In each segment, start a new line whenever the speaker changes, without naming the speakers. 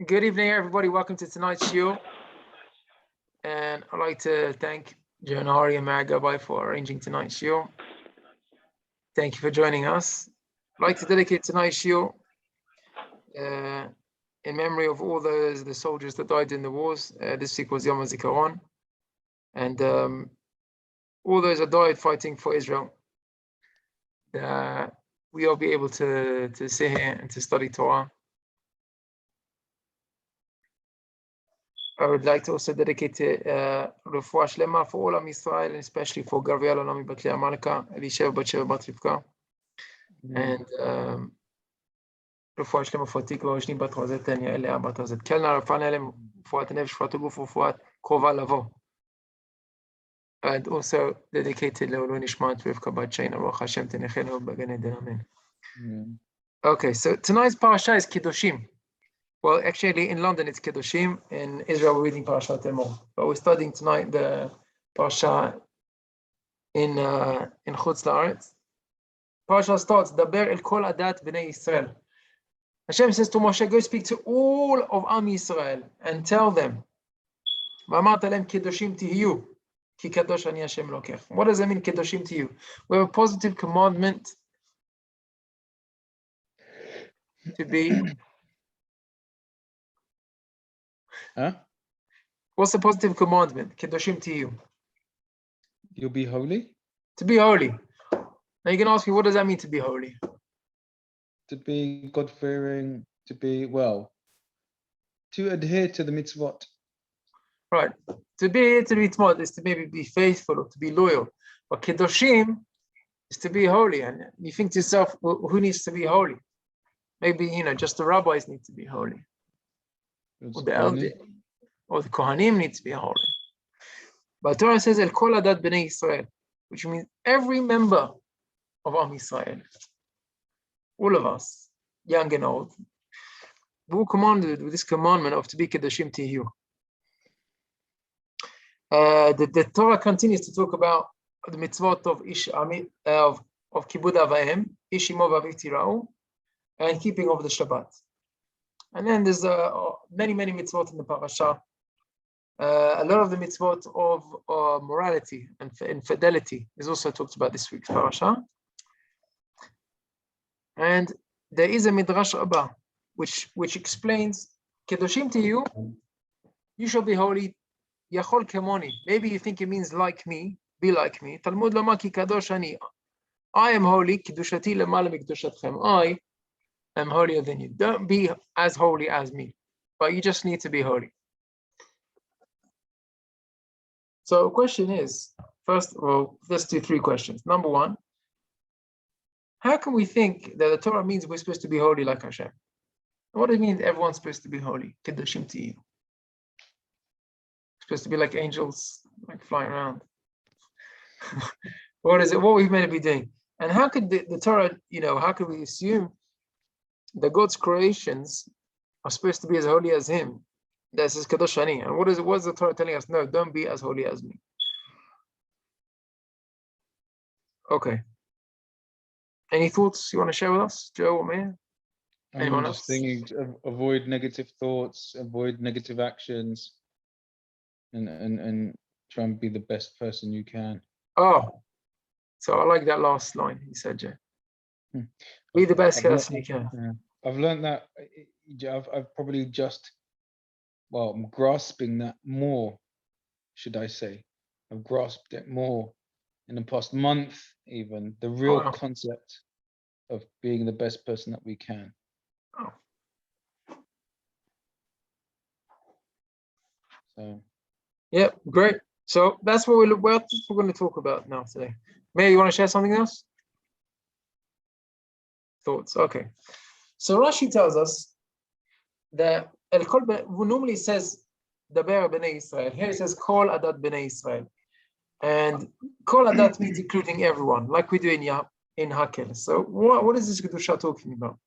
Good evening, everybody. Welcome to tonight's shiur. And I'd like to thank Joan Hari and Mary Gabay for arranging tonight's shiur. Thank you for joining us. I'd like to dedicate tonight's shiur in memory of all the soldiers that died in the wars. This week was Yom HaZikaron. And all those that died fighting for Israel. We all be able to sit here and to study Torah. I would like to also dedicate Refuah Shlema for all of Israel, and especially for Gabriel Alami Bat Leah Malka, Elisha Bat Sheva Bat Rivka, and Refuah Shlema for Tikva Oshni Bat Rozet Tanya Elea Bat Rozet Kelna Rafan Elem Refuat Nefesh Refuat Guf Refuat Krova Lavo. And also dedicated Le'olu Nishmat Rivka Bat Shaina Ruach Hashem Tenechenu B'Gan Eden Amen. Okay, so tonight's parasha is Kiddushim. Well, actually, in London, it's Kedoshim. In Israel, we're reading Parashat Emor. But we're studying tonight the Parasha in Chutz La'aretz. Parasha starts, Daber el kol adat b'nei Yisrael. Hashem says to Moshe, go speak to all of Am Yisrael and tell them, V'amart alem kedoshim tihiyu, ki kadosh ani Hashem lokech. What does that mean, kedoshim tihiyu? We have a positive commandment to be...
Huh?
What's the positive commandment? Kedoshim tihiyu.
You'll be holy?
To be holy. Now you can ask me, what does that mean to be holy?
To be God-fearing, to be, well, to adhere to the mitzvot.
Right. To be mitzvot is to maybe be faithful or to be loyal. But kedoshim is to be holy. And you think to yourself, well, who needs to be holy? Maybe, just the rabbis need to be holy. Or the elder, or the Kohanim need to be holy. But Torah says, El kol adat b'nei Yisrael, which means every member of Am Yisrael, all of us, young and old, we're commanded with this commandment of to be kedoshim tihiyu. The Torah continues to talk about the mitzvot of kibud avayim, ish imo v'aviv tira'u, and keeping of the Shabbat. And then there's many mitzvot in the parasha. A lot of the mitzvot of morality and fidelity is also talked about this week's parasha. And there is a midrash rabbah which explains kedoshim tihiyu, you shall be holy. Yachol kemoni. Maybe you think it means like me, be like me. Talmud lama ki kadosh ani. I am holy. Kidushati lemala mikdushatchem. I am holier than you. Don't be as holy as me, but you just need to be holy. So the question is, first of all, let's do three questions. Number one, how can we think that the Torah means we're supposed to be holy like Hashem? What does it mean everyone's supposed to be holy? Kedoshim tihiyu. Supposed to be like angels, like flying around. What is it? What are we meant to be doing? And how could the Torah, how could we assume that God's creations are supposed to be as holy as Him? That says Kadosh Ani. And what is the Torah telling us? No, don't be as holy as me. Okay. Any thoughts you want to share with us, Joe or Meir? Anyone
I'm just
else?
thinking, avoid negative thoughts, avoid negative actions, and try and be the best person you can.
Oh, so I like that last line you said, Joe. Be the best person you can.
Yeah. I've learned that. I've probably just, I'm grasping that more, should I say. I've grasped it more in the past month, even, the real concept of being the best person that we can.
Oh.
So.
Yeah, great. So that's what we're going to talk about now today. Meir, you want to share something else? Thoughts? Okay. So Rashi tells us that normally says Daber b'nei Yisrael. Here it says Kol adat b'nei Yisrael, and Kol adat means including everyone, like we do in Hakel. So what is this kedusha talking about?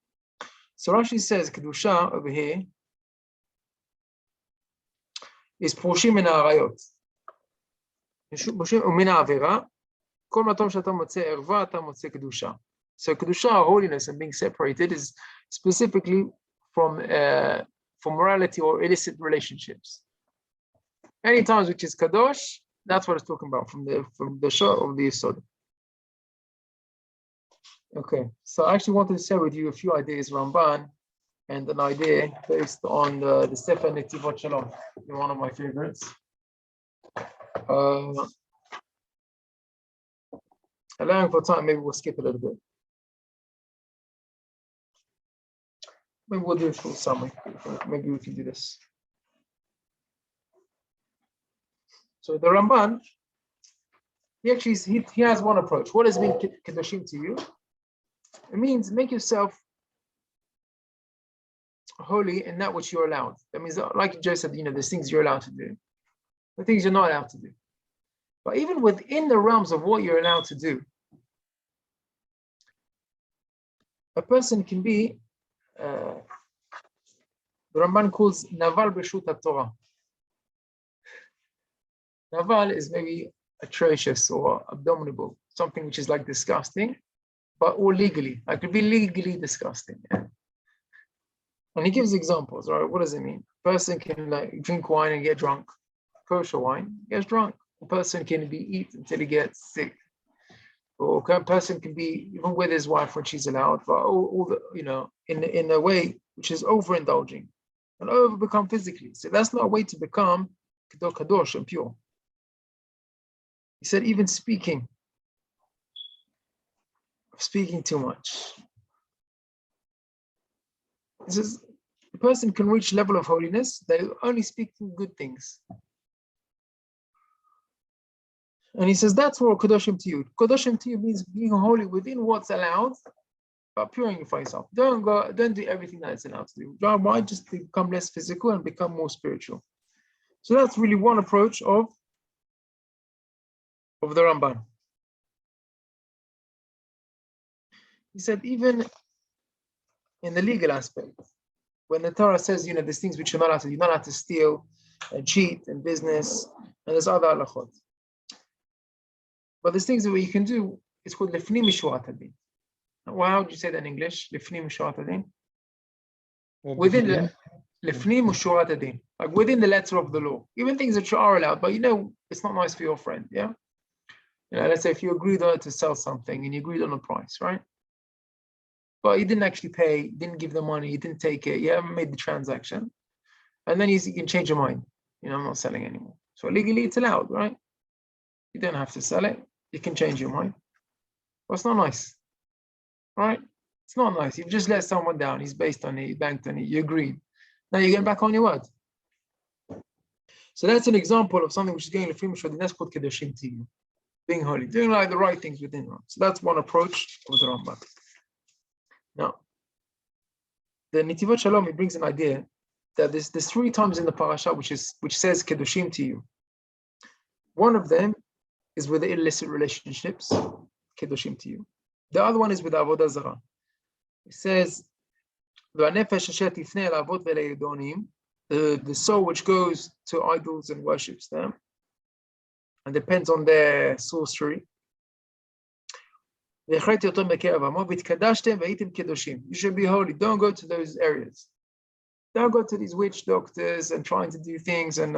So Rashi says kedusha over here is פרושים מן העריות. ומן העבירה, כל מקום שאתה מוצא ערווה, אתה מוצא קדושה. So kedusha, holiness, and being separated is specifically from for morality or illicit relationships. Any times which is kadosh, that's what it's talking about from the shore of the Yesod. Okay, so I actually wanted to share with you a few ideas, Ramban, and an idea based on the Sefer Netivot Shalom, one of my favorites. Allowing for time, maybe we'll skip a little bit. Maybe we'll do a full summary. Maybe we can do this. So the Ramban, he has one approach. What does mean kedoshim to you? It means make yourself holy in that which you're allowed. That means, like Joe said, there's things you're allowed to do, the things you're not allowed to do. But even within the realms of what you're allowed to do, a person can be, the Ramban calls naval b'shut HaTorah. Naval is maybe atrocious or abominable, something which is like disgusting, but or legally, like it could be legally disgusting. Yeah? And he gives examples, right? What does it mean? A person can like drink wine and get drunk, kosher wine, gets drunk. A person can eat until he gets sick. Or a person can be even with his wife when she's allowed, but all the, in a way which is overindulging and become physically. So that's not a way to become kadosh and pure. He said even speaking too much. He says the person can reach level of holiness, they only speak good things. And he says that's what kadoshim to you. Kadoshim to you means being holy within what's allowed, but purify yourself. Don't do everything that is allowed to do. Why just become less physical and become more spiritual? So that's really one approach of the Ramban. He said even in the legal aspect, when the Torah says, there's things which you're not allowed to do, you're not allowed to steal and cheat in business, and there's other halachot. But there's things that you can do, it's called lifnim mishuat hadin. How would you say that in English? Lifnim mishuat hadin? Within the lifnim mishuat hadin, like within the letter of the law. Even things that you are allowed, but it's not nice for your friend, yeah? Let's say if you agreed to sell something and you agreed on a price, right? But you didn't actually pay, you didn't give the money, you didn't take it, you haven't made the transaction. And then you can change your mind. I'm not selling anymore. So legally it's allowed, right? You don't have to sell it. You can change your mind. Well, it's not nice, right? It's not nice. You've just let someone down. He's based on it, he banked on it, you agreed. Now you're getting back on your word. So that's an example of something which is going to free Mishra, that's called kedoshim to you. Being holy, doing like the right things within Ram. So that's one approach of the Rambam. Now, the Netivot Shalom, it brings an idea that there's 3 times in the parasha which says kedoshim to you. One of them is with the illicit relationships, kedoshim to you. The other one is with avodah zarah. It says, the soul which goes to idols and worships them and depends on their sorcery. You should be holy. Don't go to those areas. Don't go to these witch doctors and trying to do things. And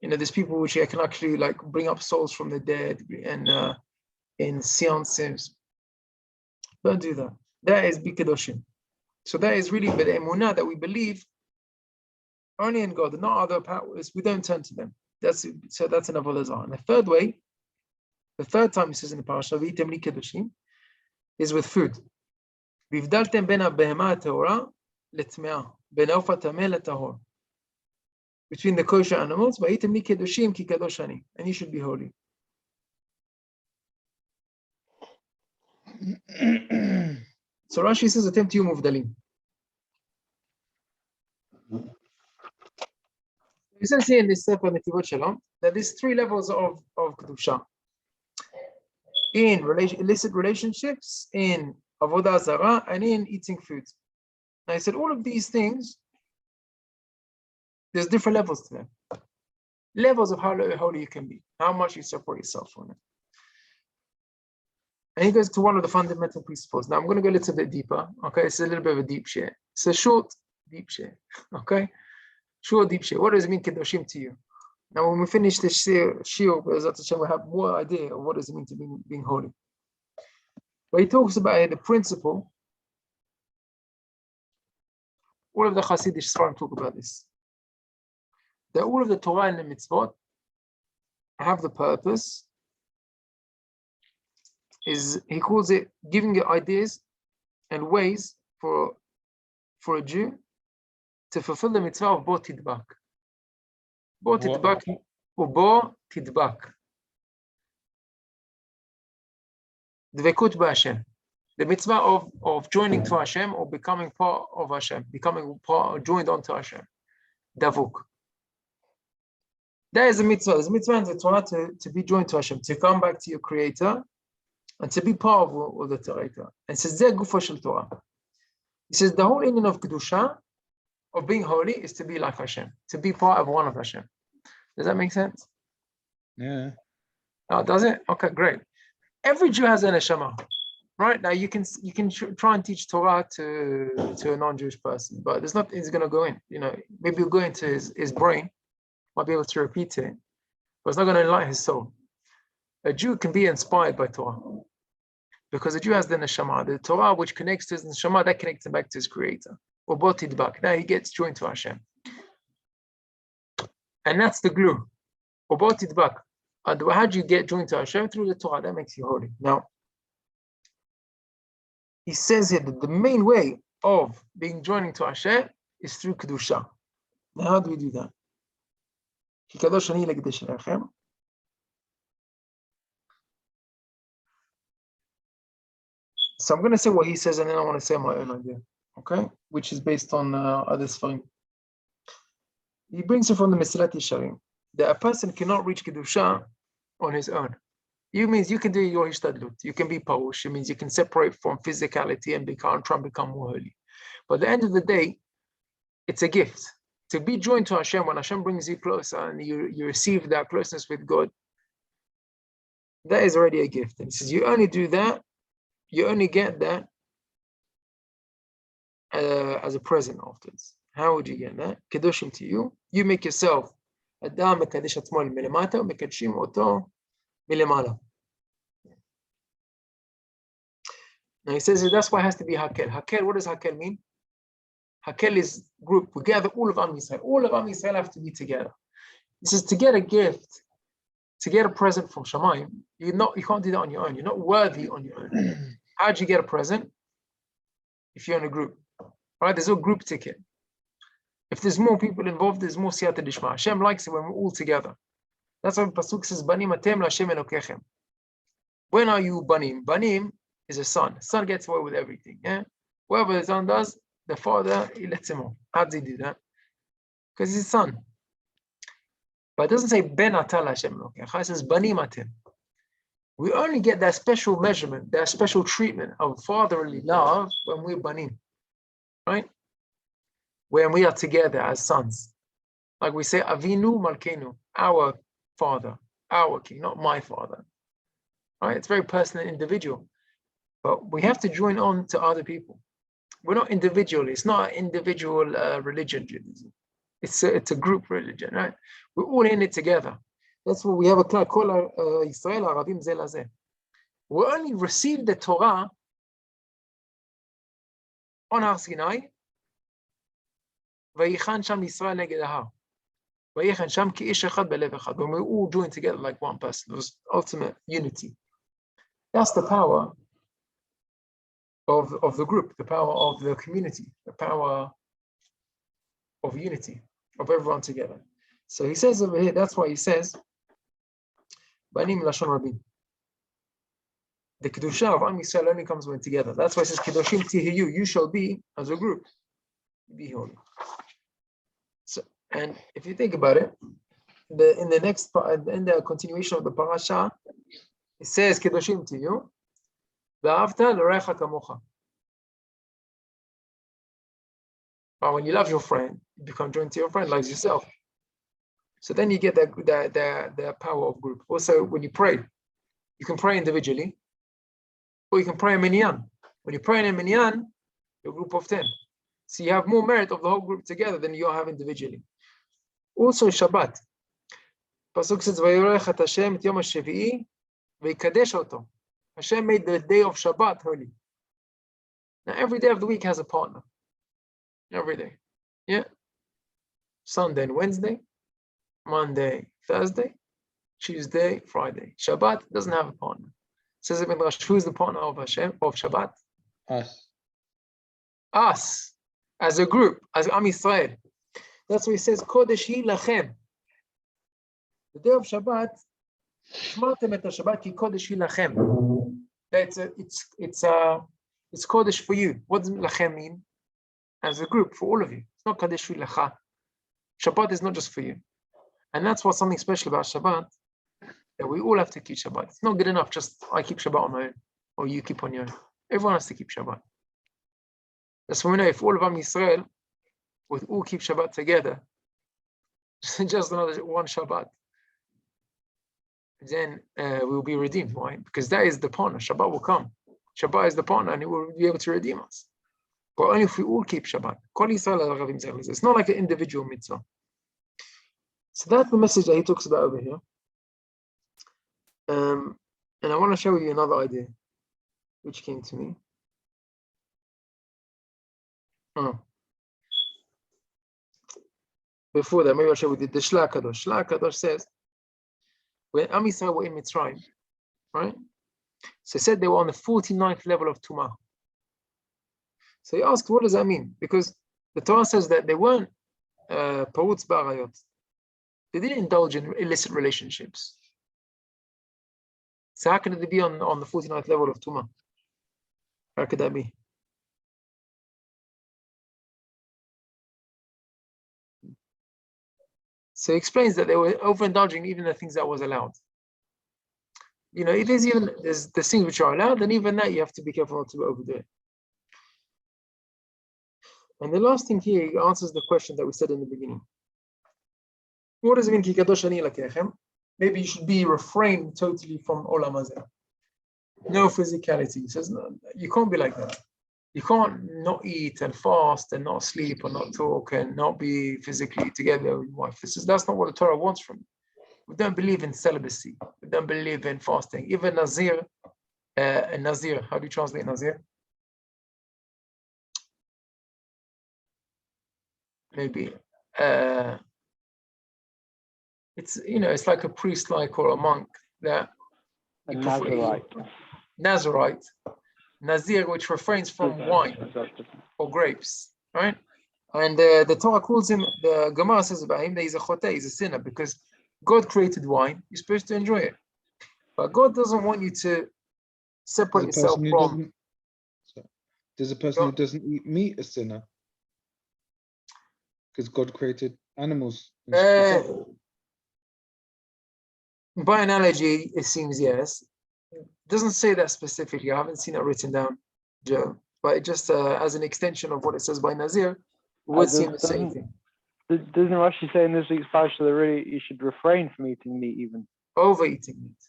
there's people which can actually like bring up souls from the dead and in seances. Don't do that. That is bikedoshim. So that is really the emunah that we believe only in God, not other powers. We don't turn to them. That's an avodah zarah. And the third time it says in the parasha, "V'item li kedoshim," is with food. V'ivdaltem ben ha'behema ha'teora letmea, ben ha'ofa tameh letahor. Between the kosher animals, "V'item li kedoshim ki kadosh ani," and you should be holy. So Rashi says, "Atem tiyu muvdalim." It says here in this Sefer Netivot Shalom that there's 3 levels of kedusha. In illicit relationships, in avodah zarah, and in eating food. And I said all of these things, there's different levels to them. Levels of how holy you can be, how much you separate yourself from it. And he goes to one of the fundamental principles. Now I'm going to go a little bit deeper. Okay, it's a little bit of a deep share. It's a short, deep share. Okay, short, deep share. What does it mean, kedoshim to you? Now, when we finish this shiur, we'll have more idea of what does it mean to being holy. But he talks about the principle. All of the Hasidic Sfarim talk about this. That all of the Torah and the mitzvot have the purpose. He calls it giving you ideas and ways for a Jew to fulfill the mitzvah of bo tidbak. Bo tidbak or bo tidbak. Dvekut b'Hashem. The mitzvah of joining to Hashem or becoming part of Hashem, joined onto Hashem. Davuk. That is a mitzvah. There's a mitzvah in the Torah to be joined to Hashem, to come back to your Creator, and to be part of the Torah. And it says, Zeh gufa shel Torah. He says, the whole meaning of Kedusha, of being holy, is to be like Hashem, to be part of one of Hashem. Does that make sense?
Yeah.
Oh, does it? Okay, great. Every Jew has an neshama, right? Now you can try and teach Torah to a non-Jewish person, but there's nothing that's going to go in. Maybe you'll go into his brain, might be able to repeat it, but it's not going to enlighten his soul. A Jew can be inspired by Torah because a Jew has the neshama, the Torah which connects to his neshama, that connects him back to his Creator. Or bo tidbak. Now he gets joined to Hashem, and that's the glue. Or bo tidbak. How do you get joined to Hashem? Through the Torah. That makes you holy. Now, he says here that the main way of being joining to Hashem is through Kedusha. Now, how do we do that? So I'm going to say what he says, and then I want to say my own idea, okay? Which is based on other Sfarim. He brings it from the Mesilat Yesharim, that a person cannot reach Kedusha on his own. It means you can do your Hishtadlut, you can be Parush, it means you can separate from physicality and try and become more holy. But at the end of the day, it's a gift. To be joined to Hashem, when Hashem brings you closer and you receive that closeness with God, that is already a gift. And he says, you only do that, you only get that as a present afterwards. How would you get that? Kedoshim to you. You make yourself Adam mekadesh atzmo milemata umekadshim oto milemala. Now he says that's why it has to be Hakel. Hakel, what does Hakel mean? Hakel is group. We gather all of Am Yisrael. All of Am Yisrael have to be together. He says to get a gift, to get a present from Shamayim, you can't do that on your own. You're not worthy on your own. How do you get a present? If you're in a group, right? There's a group ticket. If there's more people involved, there's more siyata dishma. Hashem likes it when we're all together. That's why the pasuk says, "Banim atem laHashem elokechem." When are you banim? Banim is a son. Son gets away with everything. Yeah, whatever the son does, the father he lets him off. How does he do that? Because he's his son. But it doesn't say ben ata laHashem elokechem. It says banim atem. We only get that special measurement, that special treatment of fatherly love when we're banim, right? When we are together as sons. Like we say, Avinu Malkeinu, our father, our king, not my father. Right? It's very personal and individual. But we have to join on to other people. We're not individual. It's not an individual religion, Judaism. It's a group religion, right? We're all in it together. That's what we have a call Israel Arabim Zeh Lazeh. We only receive the Torah on Har Sinai. Vayichan Sham Yisrael neged Ahar. Vayichan Sham ki ish echad belev echad. When we all join together like one person, it was ultimate unity. That's the power of the group, the power of the community, the power of unity, of everyone together. So he says over here, that's why he says, Banim Lashon Rabin. The Kedusha of Am Yisrael only comes when together. That's why it says, Kedoshim tihiyu, you shall be, as a group, be holy. So, and if you think about it, in the next part, in the continuation of the parasha, it says, Kedoshim tihiyu, V'ahavta l'recha kamocha. But when you love your friend, you become joined to your friend, like yourself. So then you get the power of group. Also, when you pray, you can pray individually, Or you can pray a minyan. When you pray in a minyan, you're a group of 10. So you have more merit of the whole group together than you have individually. Also Shabbat. Pasuk says, "Vayirech et Hashem et yom ha-shevi'i v'yikadesh oto." Hashem made the day of Shabbat holy. Now every day of the week has a partner. Every day. Yeah. Sunday and Wednesday, Monday, Thursday, Tuesday, Friday. Shabbat doesn't have a partner. Says Ibn Rash, who is the partner of Hashem, of Shabbat?
Us.
Us, as a group, as Am Yisrael. That's why he says, Kodesh hi lachem. The day of Shabbat, Shmartem et Shabbat ki Kodesh hi lachem. It's Kodesh for you. What does lachem mean? As a group, for all of you. It's not Kodesh hi lacha. Shabbat is not just for you. And that's what's something special about Shabbat, that we all have to keep Shabbat. It's not good enough just I keep Shabbat on my own, or you keep on your own. Everyone has to keep Shabbat. That's why we know if all of Am Yisrael would all keep Shabbat together, just another one Shabbat, then we will be redeemed. Why? Because that is the partner. Shabbat will come. Shabbat is the partner, and he will be able to redeem us. But only if we all keep Shabbat. It's not like an individual mitzvah. So that's the message that he talks about over here. And I want to share with you another idea which came to me. Before that, maybe I'll share with you the Shla Kadosh. Shla Kadosh says, when Am Yisrael were in Mitzrayim, right? So it said they were on the 49th level of Tumah. So he asked, what does that mean? Because the Torah says that they weren't Parutz Ba'arayot. They didn't indulge in illicit relationships. So how could they be on the 49th level of Tumah? How could that be? So he explains that they were overindulging even the things that was allowed. You know, if there's things which are allowed, then even that you have to be careful not to overdo it. And the last thing here, he answers the question that we said in the beginning. What does it mean? Ki kadosh ani lakechem? Maybe you should be refrained totally from olam hazeh. No physicality. He says, no, you can't be like that. You can't not eat and fast and not sleep or not talk and not be physically together with your wife. That's not what the Torah wants from you. We don't believe in celibacy. We don't believe in fasting. Even Nazir, Nazir, how do you translate Nazir? Maybe. It's like a priest, like, or a monk that
a Nazarite.
Nazarite, Nazir, which refrains from wine or grapes, right? And the Torah calls him, the Gemara says about him that he's a choteh, he's a sinner, because God created wine, you're supposed to enjoy it. But God doesn't want you to separate yourself from.
There's a person who doesn't eat meat a sinner? Because God created animals.
By analogy, it seems yes. It doesn't say that specifically. I haven't seen it written down, Joe. But it just as an extension of what it says by Nazir, would seem the same thing.
Doesn't Rashi say in this week's parsha that really you should refrain from eating meat, even
overeating meat?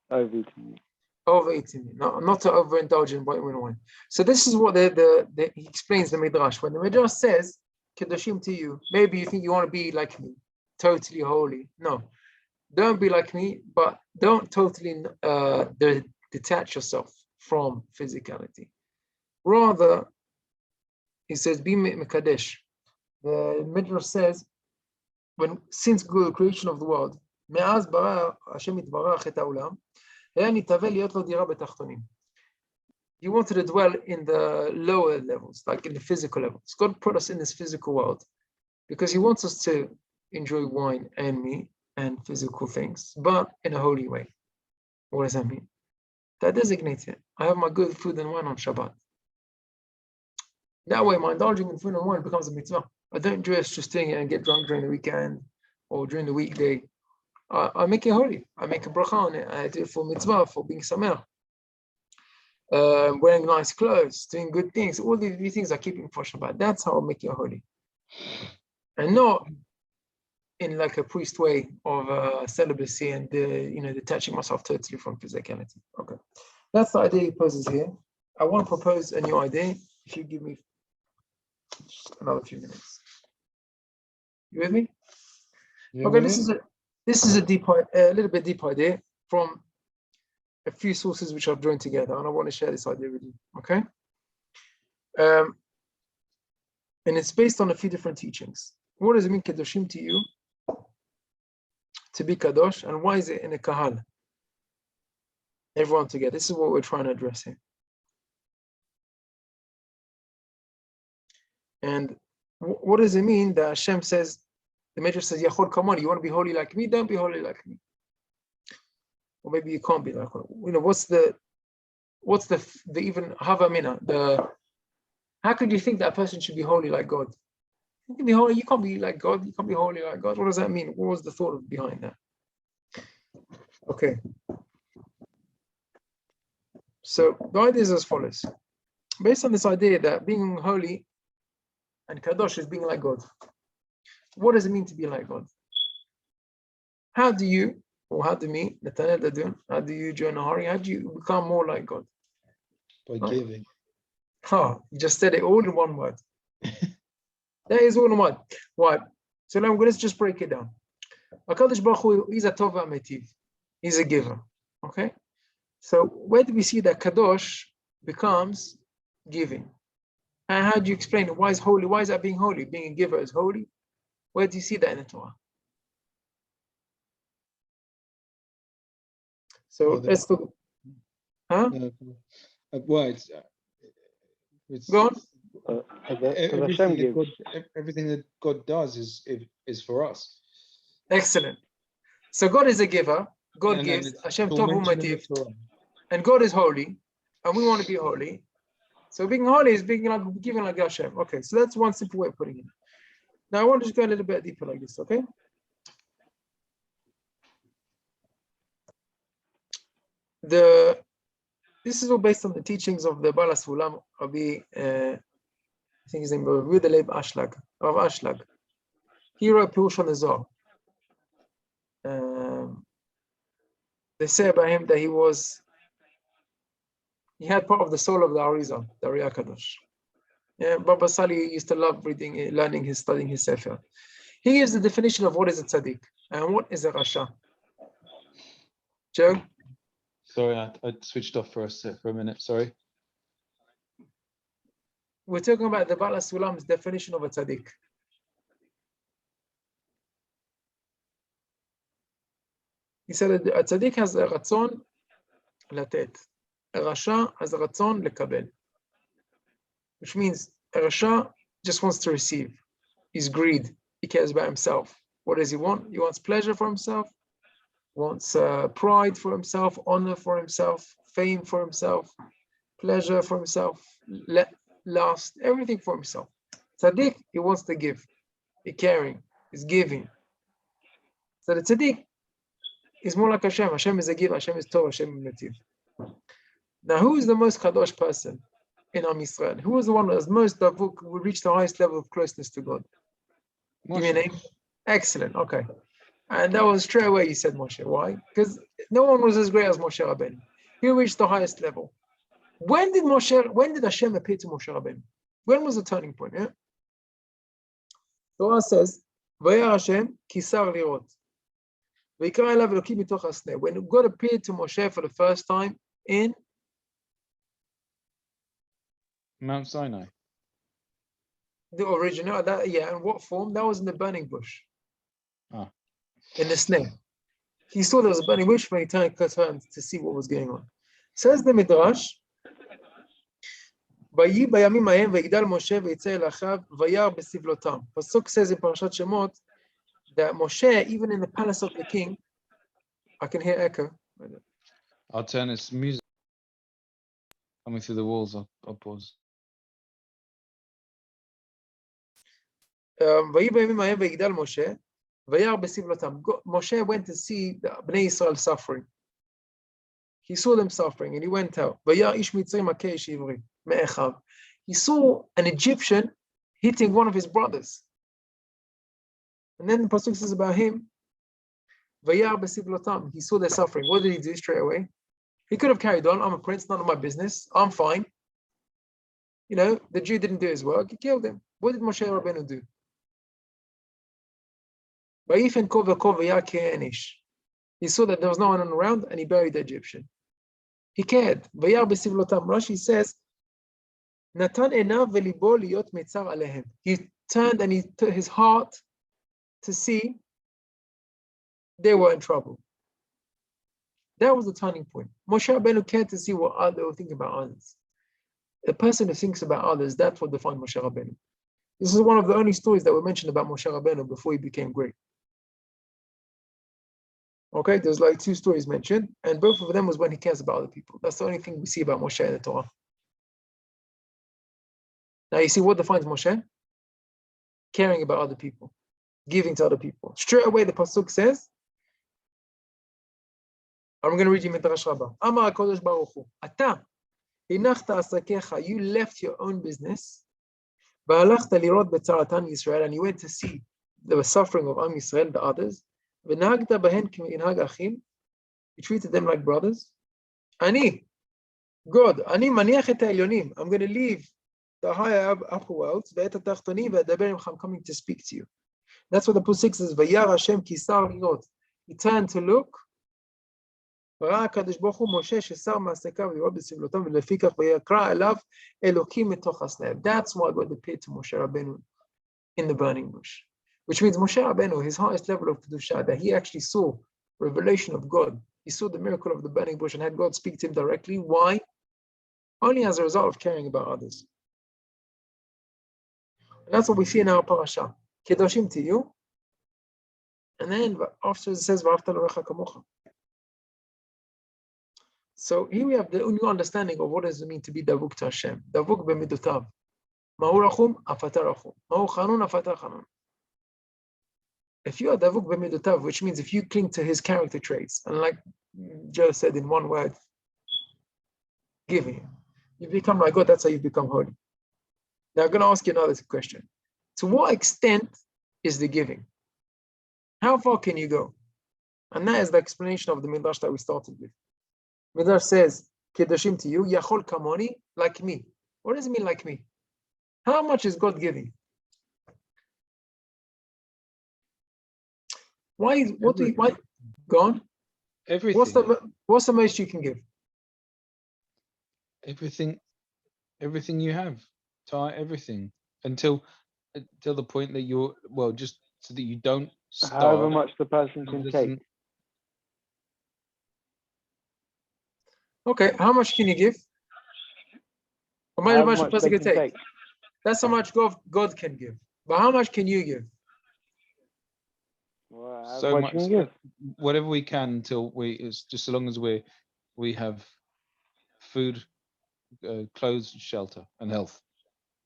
Overeating meat.
Overeating meat, not to overindulge in wine. So this is what he explains the Midrash. When the Midrash says Kedoshim to you, maybe you think you want to be like me, totally holy. No, don't be like me, but don't totally detach yourself from physicality. Rather, he says, be Mekadesh. The Midrash says, since the creation of the world, מאז ברא השם יתברך את העולם, היה נתהווה להיות לו דירה בתחתונים. He wanted to dwell in the lower levels, like in the physical levels. God put us in this physical world because he wants us to enjoy wine and meat and physical things, but in a holy way. What does that mean? That designates it. I have my good food and wine on Shabbat. That way, my indulging in food and wine becomes a mitzvah. I don't just doing it and get drunk during the weekend or during the weekday. I make it holy. I make a bracha on it. I do it for mitzvah, for being sameach. Wearing nice clothes, doing good things. All these things are keeping for Shabbat. That's how I make it holy. And not in like a priest way of celibacy and detaching myself totally from physicality. Okay. That's the idea he poses here. I want to propose a new idea. If you give me just another few minutes. You with me?
You
Okay,
with
this is a little bit deep idea from a few sources which I've drawn together, and I want to share this idea with you. Okay, and it's based on a few different teachings. What does it mean kadoshim to you? To be kadosh, and why is it in a kahal? Everyone together. This is what we're trying to address here. And what does it mean that Hashem says, the Medrash says, Yachol, come on, you want to be holy like me? Don't be holy like me. Or maybe you can't be like me. You know, what's the even havamina? How could you think that a person should be holy like God? You can be holy, you can't be like God, you can't be holy like God. What does that mean? What was the thought behind that? Okay. So the idea is as follows. Based on this idea that being holy and kadosh is being like God. What does it mean to be like God? How do you, or how do me, Netanel Dadoun, how do you, Joe Nahari, how do you become more like God?
By giving.
Oh, you just said it all in one word. That is all in one. Why? So now let's just break it down. HaKadosh Baruch Hu is a tov v'ametiv. He's a giver. Okay? So where do we see that kadosh becomes giving? And how do you explain it? Why is holy? Why is that being holy? Being a giver is holy? Where do you see that in the Torah? So let's talk. Huh?
Well, it's
Go on.
everything that God does is for us.
Excellent. So God is a giver. God gives. Hashem tov u'mativ. And God is holy, and we want to be holy. So being holy is being like giving like Hashem. Okay, so that's one simple way of putting it. Now I want to just go a little bit deeper like this. Okay. This is all based on the teachings of the Bala Sulam, Rabbi, I think his name was Rabbi Ashlag, Rav Ashlag. He wrote Pirush on the Zohar. They say about him that he had part of the soul of the Arizal, the Ari HaKadosh. Yeah, Baba Sali used to love reading, learning, studying his Sefer. He gives the definition of what is a tzaddik and what is a rasha. Joe?
Sorry, I switched off for a minute. Sorry.
We're talking about the Bala Sulam's definition of a tzaddik. He said that a tzaddik has a ratzon latet. A rasha has a ratzon lekabel. Which means a rasha just wants to receive. He's greed. He cares about himself. What does he want? He wants pleasure for himself. Wants pride for himself, honor for himself, fame for himself, pleasure for himself, lust, everything for himself. Tzaddik, he wants to give. He's caring. He's giving. So the tzaddik is more like Hashem. Hashem is a giver. Hashem is Torah. Hashem is Nativ. Now, who is the most kadosh person in Am Yisrael? Who is the one that is most davuk, who reach the highest level of closeness to God? Moshe. Give me a name. Excellent. Okay. And that was straight away you said Moshe. Why? Because no one was as great as Moshe Rabbeinu. He reached the highest level. When did Hashem appear to Moshe Rabbeinu? When was the turning point? Yeah. Torah says, "Vayar Hashem kisar lirot." When God appeared to Moshe for the first time in
Mount Sinai.
The original, in what form? That was in the burning bush.
Ah.
In the snare. He saw there was a burning bush when he turned to see what was going on. Says the Midrash, Vayi bayamim hahem vayigdal Moshe vayitze el achav vayar besivlotam. Pasuk says in Parashat Shemot that Moshe, even in the palace of the king, I can hear echo.
I'll turn this music coming through the walls. I'll pause.
Vayi bayamim hahem vayigdal Moshe vayar besivlotam. Moshe went to see the Bnei Israel suffering. He saw them suffering and he went out. Vayar ish mitzri makeh ish ivri me'echav. He saw an Egyptian hitting one of his brothers. And then the pasuk says about him, Vayar besivlotam. He saw their suffering. What did he do straight away? He could have carried on. I'm a prince, none of my business. I'm fine. You know, the Jew didn't do his work. He killed him. What did Moshe Rabbeinu do? He saw that there was no one around and he buried the Egyptian. He cared. Rashi says, he turned and he took his heart to see they were in trouble. That was the turning point. Moshe Rabbeinu cared to see what they were thinking about others. The person who thinks about others, that's what defined Moshe Rabbeinu. This is one of the only stories that were mentioned about Moshe Rabbeinu before he became great. Okay, there's like 2 stories mentioned, and both of them was when he cares about other people. That's the only thing we see about Moshe in the Torah. Now you see what defines Moshe? Caring about other people, giving to other people. Straight away the pasuk says, I'm going to read you Midrash Rabbah. Amar HaKadosh Baruch Hu, Ata hinachta asakecha, you left your own business, v'halachta lirot betzaratan Yisrael, and you went to see the suffering of Am Yisrael, the others. V'nahagta bahen k'minhag achim, you treated them like brothers. Ani, God, ani maniach et ha'elyonim, I'm going to leave the higher upper worlds, ve'et ha'tachtonim ve'adaber imcha, I'm coming to speak to you. That's what the pasuk says, Vayar Hashem kisar lirot. He turned to look, וראה הקדוש ברוך הוא משה ששר מעסקיו לראות בסבלותם ולפיכך ויקרא אליו אלוקים מתוך הסלב. That's why God appeared to Moshe Rabbeinu in the burning bush. Which means Moshe Rabbeinu, his highest level of Kedusha, that he actually saw revelation of God. He saw the miracle of the burning bush and had God speak to him directly. Why? Only as a result of caring about others. And that's what we see in our parasha. Kedoshim tiyu. And then after it says, V'ahavta l'orecha kamocha. So here we have the new understanding of what does it mean to be davuk to Hashem. Davuk b'midotav. Ma'u rachum, afata rachum. Ma'u chanun, afata chanun. If you are davuk b'midotav, which means if you cling to his character traits, and like Joe said in one word, giving, you become like God, that's how you become holy. Now I'm going to ask you another question. To what extent is the giving? How far can you go? And that is the explanation of the Midrash that we started with. Midrash says, Kedoshim to you, Yachol Kamoni, like me. What does it mean, like me? How much is God giving? Why? Go on.
Everything.
What's the most you can give?
Everything you have. Everything. Until the point that you're, well, just so that you don't starve.
However much the person can take.
Okay, how much can you give? How much the person can take? That's how much God can give. But how much can you give?
Well,
so much, whatever we can until it's just so long as we have food, clothes, shelter, and health.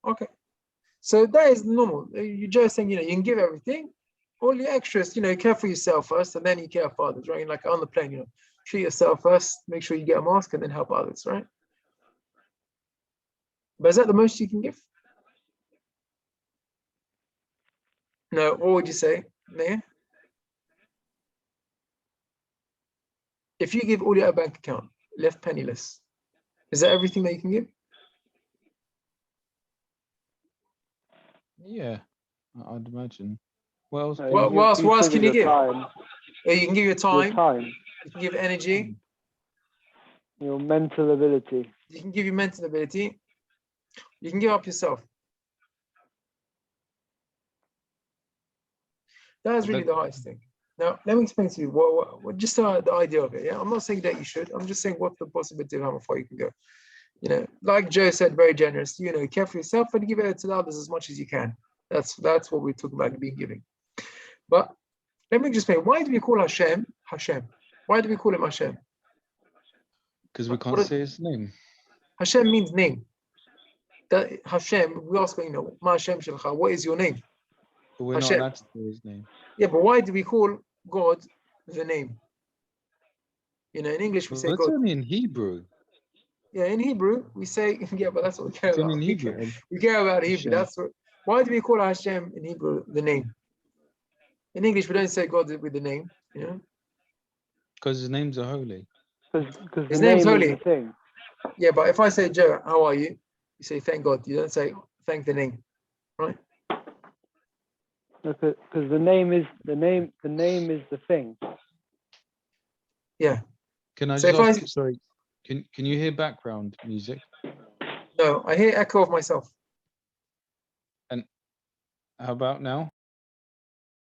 Okay, so that is normal. You're just saying, you can give everything. All the extras, care for yourself first, and then you care for others, right? Like on the plane, treat yourself first, make sure you get a mask, and then help others, right? But is that the most you can give? No, what would you say, Mayor? If you give all your bank account, left penniless, is that everything that you can give?
Yeah, I'd imagine. What
else can you give? You can give your time. You can give energy.
Your mental ability.
You can give your mental ability. You can give up yourself. That is really the highest thing. Now, let me explain to you what just the idea of it. Yeah, I'm not saying that you should. I'm just saying what's the possibility of how far you can go. Like Joe said, very generous. Care for yourself and give it to others as much as you can. That's what we're talking about being giving. But let me just explain. Why do we call Hashem Hashem? Why do we call him Hashem?
Because we can't say his name.
Hashem means name. That Hashem, we ask, Ma Hashem Shelcha, what is your name?
But we're not allowed to say his name.
Yeah, but why do we call God the name? In English we say God.
That's only in Hebrew.
Yeah, in Hebrew we say, yeah, but that's what we care about.
In Hebrew.
We care about Hebrew.
Hashem.
Why do we call Hashem in Hebrew the name? In English we don't say God with the name,
Because his names are holy.
Because
His
the
name's
name
holy.
is the thing.
Yeah, but if I say, Joe, how are you? You say, thank God. You don't say, thank the name, right?
Because the name is the thing.
Yeah.
Can I
So
just
if I,
ask you, sorry, can you hear background music?
no, I hear echo of myself.
And how about now?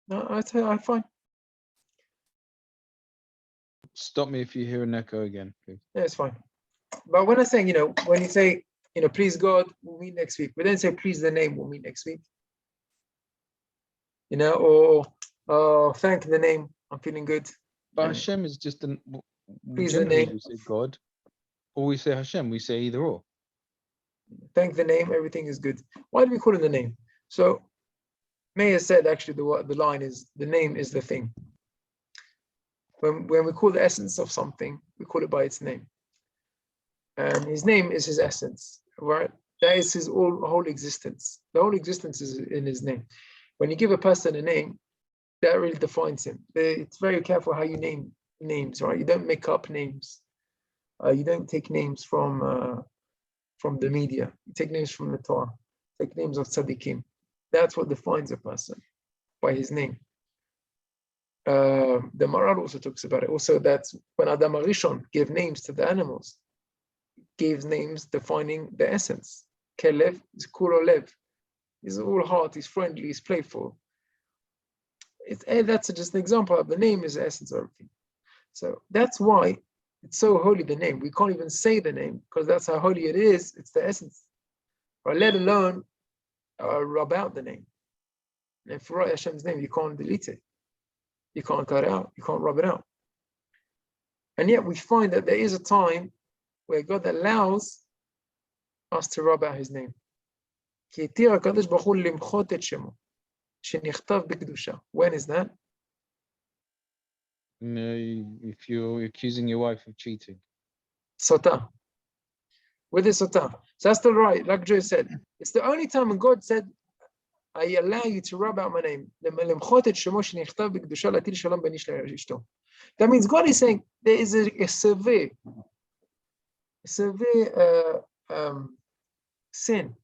No, I'm fine.
Stop me if you hear an echo again, please.
Yeah, it's fine. But when I'm saying, when you say, please God, we'll meet next week. We don't say, please the name, we'll meet next week. Or thank the name, I'm feeling good.
But
And
Hashem is just
please the
generally
name,
we say God, or we say Hashem. We say either or.
thank the name, everything is good. Why do we call it the name? So Meir said actually the line is, the name is the thing. When we call the essence of something, we call it by its name. And his name is his essence, right? That is his whole existence. The whole existence is in his name. When you give a person a name, that really defines him. It's very careful how you name names, right? You don't make up names. You don't take names from the media. You take names from the Torah. Take names of tzaddikim. That's what defines a person, by his name. The Maral also talks about it. Also, that's when Adam HaRishon gave names to the animals, gave names defining the essence. Kelev is Kuro Lev. He's all heart, he's friendly, he's playful. That's just an example of the name is the essence of everything. So that's why it's so holy, the name. We can't even say the name because that's how holy it is. It's the essence. Or let alone rub out the name. And if you write Hashem's name, you can't delete it. You can't cut it out. You can't rub it out. And yet we find that there is a time where God allows us to rub out his name. When is that?
If you're accusing your wife of cheating.
Sotah. With the sotah. So that's still right, like Joe said. It's the only time when God said, I allow you to rub out my name. That means God is saying there is a severe sin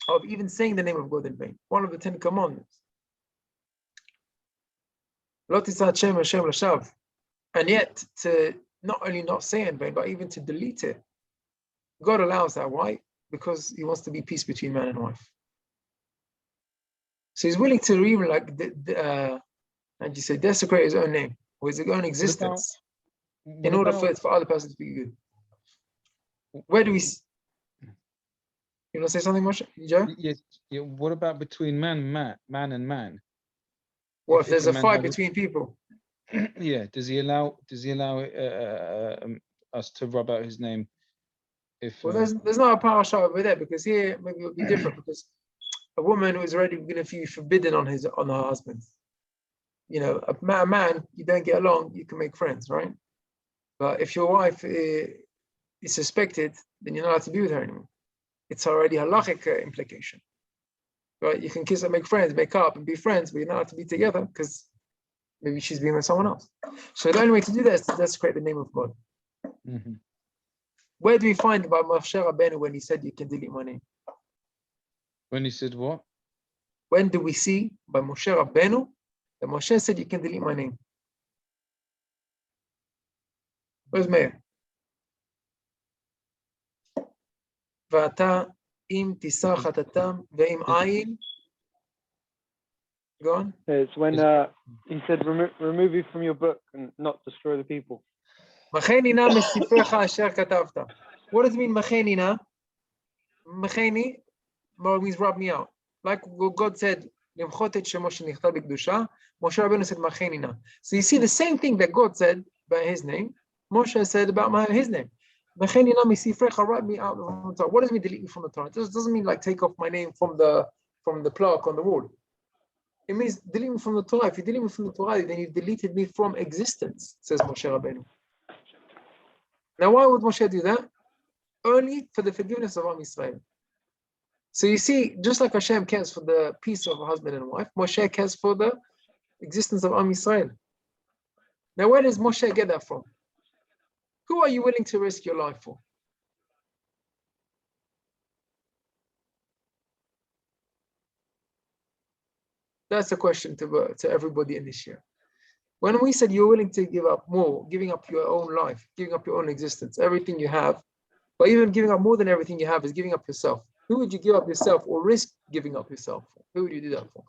of even saying the name of God in vain. One of the 10 commandments. And yet to not only not say it in vain, but even to delete it. God allows that. Why? Because he wants to be peace between man and wife. So he's willing to even desecrate his own name or his own existence in order for other person to be good. Where do we? You want to say something, Moshe? Joe?
Yes. Yeah. What about between man and man?
Well, if there's a fight between people.
Yeah. Does he allow us to rub out his name?
Well, there's not a parasha over there because here maybe it'll be different because a woman who is already going to be forbidden on her husband. A man, you don't get along, you can make friends, right? But if your wife is suspected, then you're not allowed to be with her anymore. It's already a halachic implication, right? You can kiss and make friends, make up and be friends, but you're not allowed to be together because maybe she's being with someone else. So the only way to do that is to desecrate the name of God.
Mm-hmm.
Where do we find about Moshe Rabbeinu when he said you can delete my name?
When he said what?
When do we see by Moshe Rabbeinu that Moshe said you can delete my name? Where's Meir? V'ata im tisar chatatam ve'im ayin. Go on.
It's when he said, remove it from your book and not destroy the people.
What does it mean, Machenina? Macheni means rub me out. Like God said, Moshe Rabbeinu said, Machenina. So you see the same thing that God said about his name, Moshe said about his name. Machenina misifrecha, rub me out from the Torah. What does it mean delete me from the Torah? It doesn't mean like take off my name from the plaque on the wall. It means delete me from the Torah. If you delete me from the Torah, then you deleted me from existence, says Moshe Rabbeinu. Now, why would Moshe do that? Only for the forgiveness of Am Yisrael. So you see, just like Hashem cares for the peace of a husband and wife, Moshe cares for the existence of Am Yisrael. Now, where does Moshe get that from? Who are you willing to risk your life for? That's a question to everybody in this year. When we said you're willing to give up more, giving up your own life, giving up your own existence, everything you have, but even giving up more than everything you have is giving up yourself. Who would you give up yourself or risk giving up yourself for? Who would you do that for?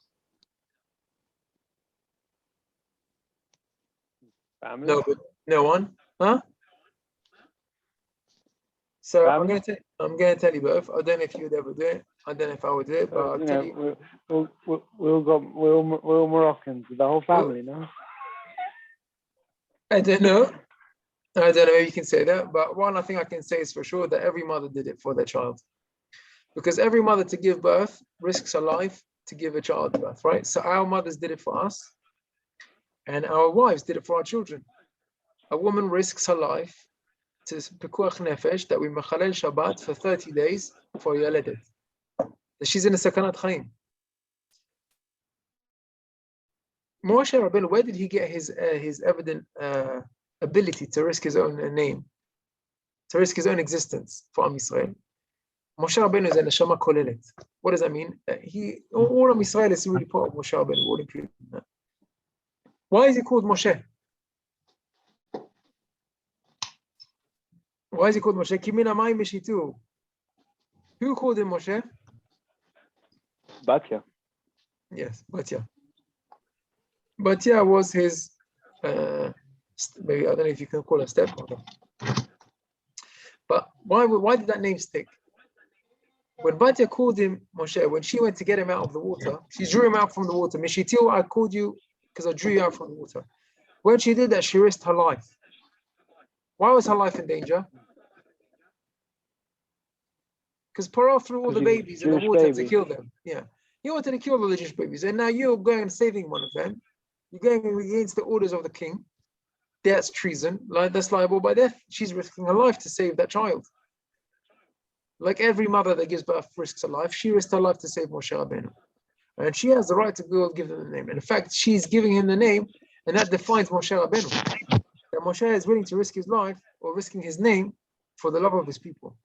Family.
No, but no one, huh? So I'm
Family?
gonna tell you both. I don't know if you would ever do it. I don't know if I would do it, but I'll tell you.
We're all Moroccans, the whole family, no?
I don't know. I don't know if you can say that, but one thing I can say is for sure that every mother did it for their child. Because every mother to give birth risks her life to give a child birth, right? So our mothers did it for us, and our wives did it for our children. A woman risks her life to pikuach nefesh, that we mechalel Shabbat for 30 days for yaledet. She's in a sakanat chaim. Moshe Rabbeinu, where did he get his evident ability to risk his own name, to risk his own existence for Am Yisrael? Moshe Rabbeinu is a neshama kolelet. What does that mean? All Am Yisrael is really part of Moshe Rabbeinu, all included in that. Why is he called Moshe? Why is he called Moshe? Kimina mai mishitu. Who called him Moshe?
Batya.
Yes, Batya. Batya was his, maybe, I don't know if you can call her stepmother. But why did that name stick? When Batya called him Moshe, when she went to get him out of the water, she drew him out from the water. Mishitu, I called you because I drew you out from the water. When she did that, she risked her life. Why was her life in danger? Because Paro threw all the babies in the water to kill them. Yeah. He wanted to kill all the Jewish babies. And now you're going and saving one of them. You're going against the orders of the king. That's treason. That's liable by death. She's risking her life to save that child. Like every mother that gives birth risks her life, she risked her life to save Moshe Rabbeinu. And she has the right to go and give him the name. And in fact, she's giving him the name, and that defines Moshe Rabbeinu. That Moshe is willing to risk his life or risking his name for the love of his people.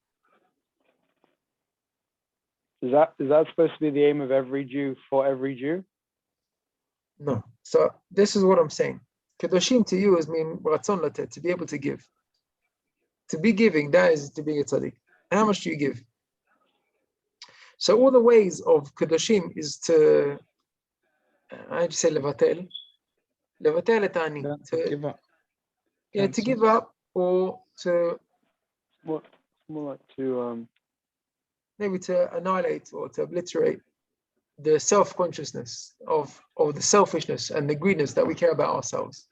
Is that supposed to be the aim of every Jew for every Jew?
No. So this is what I'm saying. Kedoshim to you is mean ratzon latet, to be able to give. To be giving, that is to be a tzaddik. And how much do you give? So all the ways of kedoshim is to, I just say levatel et ani.
To give up.
Yeah, to give up or to
What? More like to
maybe to annihilate or to obliterate the self-consciousness of the selfishness and the greediness that we care about ourselves.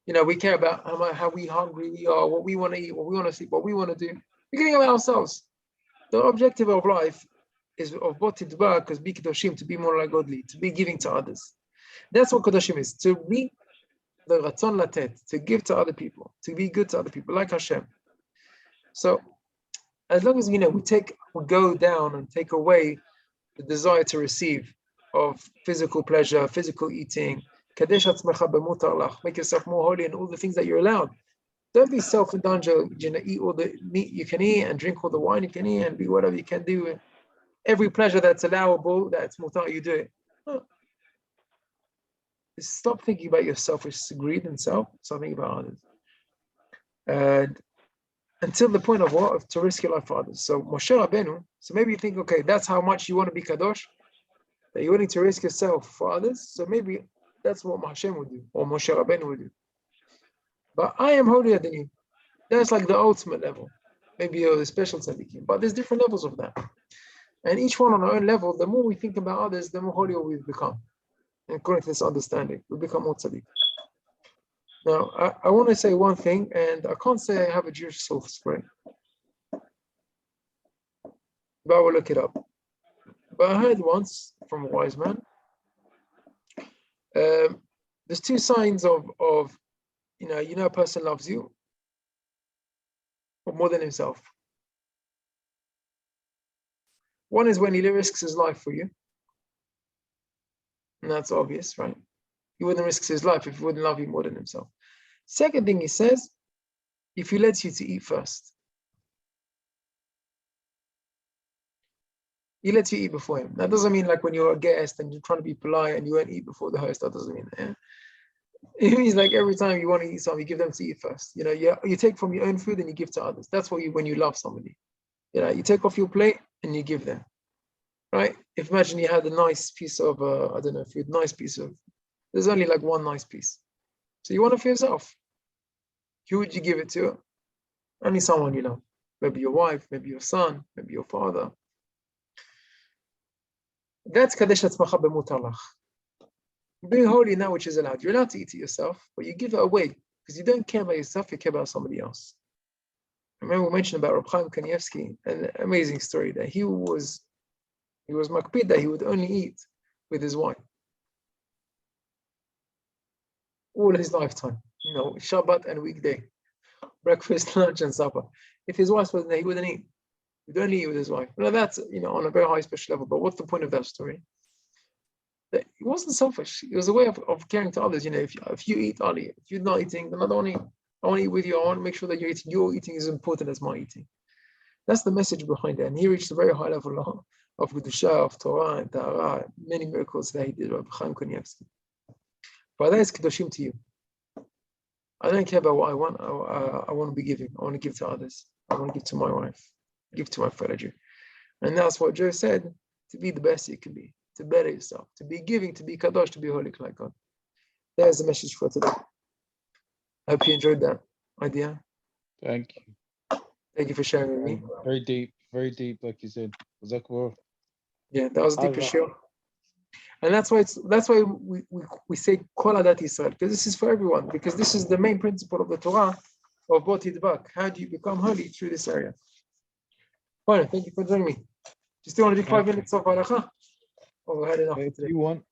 You know, we care about how hungry we are, what we want to eat, what we want to sleep, what we want to do. We're caring about ourselves. The objective of life is of botidba, because be kedoshim, to be more like godly, to be giving to others. That's what kedoshim is, to be the ratzon latet, to give to other people, to be good to other people, like Hashem. So, as long as we go down and take away the desire to receive of physical pleasure, physical eating, make yourself more holy in all the things that you're allowed. Don't be self-indulgent, eat all the meat you can eat and drink all the wine you can eat and be whatever you can do. Every pleasure that's allowable, that's mutar, you do it. No. Stop thinking about your selfish greed and start thinking about others. And until the point of what? Of to risk your life for others. So Moshe Rabbeinu, so maybe you think, okay, that's how much you want to be kadosh, that you're willing to risk yourself for others. So maybe that's what Hashem would do, or Moshe Rabbeinu would do. But I am holier than you. That's like the ultimate level. Maybe you're the special tzaddikim, but there's different levels of that. And each one on our own level, the more we think about others, the more holier we become. And according to this understanding, we become more tzaddik. Now, I want to say one thing, and I can't say I have a Jewish soul spring, but I will look it up. But I heard once from a wise man, there's two signs of a person loves you, or more than himself. One is when he risks his life for you, and that's obvious, right? He wouldn't risk his life if he wouldn't love you more than himself. Second thing he says if he lets you to eat first, he lets you eat before him. That doesn't mean like when you're a guest and you're trying to be polite and you won't eat before the host. That doesn't mean that. Yeah? It means like every time you want to eat something, you give them to eat first. You know, you take from your own food and you give to others. That's what when you love somebody. You know, you take off your plate and you give them. Right? If imagine you had a nice piece of I don't know, food, nice piece of. There's only like one nice piece, so you want it for yourself. Who would you give it to? Only someone you love. Maybe your wife, maybe your son, maybe your father. That's kadesh atzmacha b'mutar lach. Being holy in that which is allowed. You're allowed to eat it yourself, but you give it away because you don't care about yourself, you care about somebody else. I remember we mentioned about Rabbi Chaim Kanievsky, an amazing story that he was makpid that he would only eat with his wife all his lifetime. You know, Shabbat and weekday, breakfast, lunch, and supper. If his wife wasn't there, he wouldn't eat. He'd only eat with his wife. Now that's on a very high special level. But what's the point of that story? That he wasn't selfish. It was a way of caring to others. If you eat, I'll eat. If you're not eating, then I don't want to eat. I want to eat with you. I want to make sure that you're eating. Your eating is as important as my eating. That's the message behind it. And he reached a very high level of Kedusha, of Torah, and Tahara, many miracles that he did, Rabbi Chaim Kanievsky. But that is Kedoshim to you. I don't care about what I want. I want to be giving. I want to give to others. I want to give to my wife, give to my fellow Jew. And that's what Joe said, to be the best you can be, to better yourself, to be giving, to be kadosh, to be holy like God. There's the message for today. I hope you enjoyed that idea.
Thank you.
Thank you for sharing with me.
Very deep, like you said.
Yeah, that was deep for sure. And that's why we say Kol Adat Yisrael, because this is for everyone, because this is the main principle of the Torah of Bot Yidbak. How do you become holy through this area? Fine, thank you for joining me. Do you still want to do 5 minutes of halacha? Or we had enough
If
today?
you want.